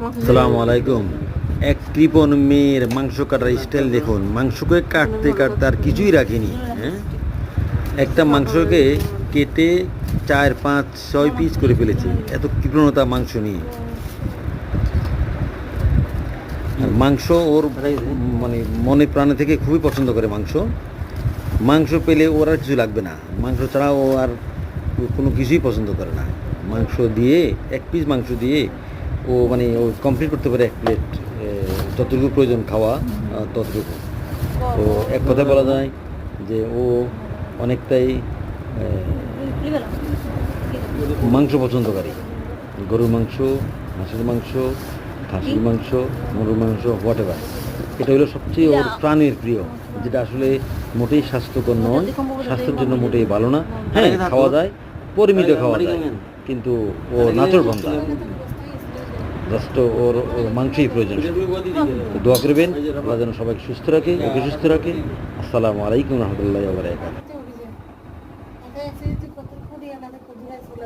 আসসালামু আলাইকুম। এক কৃপণ মেয়ের মাংস কাটার স্টাইল দেখুন। মাংসকে কাটতে কাটতে আর কিছুই রাখিনি। হ্যাঁ, একটা মাংসকে কেটে 4, 5, 6 পিস করে ফেলেছে। এত কৃপণতা মাংস নিয়ে। আর মাংস ওর মানে মনে প্রাণে থেকে খুবই পছন্দ করে মাংস। মাংস পেলে ওর আর কিছু লাগবে না। মাংস ছাড়া ও আর কোনো কিছুই পছন্দ করে না। মাংস দিয়ে, এক পিস মাংস দিয়ে ও মানে ও কমপ্লিট করতে পারে এক প্লেট, যতটুকু প্রয়োজন খাওয়া ততটুকু। তো এক কথায় বলা যায় যে ও অনেকটাই মাংস পছন্দকারী। গরুর মাংস, হাঁসের মাংস, খাসির মাংস, গরুর মাংস, হোয়াট এভার। এটা হলো সবচেয়ে ওর প্রাণের প্রিয়, যেটা আসলে মোটেই স্বাস্থ্যকর নয়, স্বাস্থ্যের জন্য মোটেই ভালো না। হ্যাঁ, খাওয়া যায়, পরিমিত খাওয়া যায়, কিন্তু ও নাচর বান্দা। জাস্ট ওর মাংসই প্রয়োজন। দোয়া করবেন আল্লাহ যেন সবাইকে সুস্থ রাখে, ওকে সুস্থ রাখে। আসসালামু আলাইকুম রহমতুল্লাহ ওয়া বারাকাতুহু।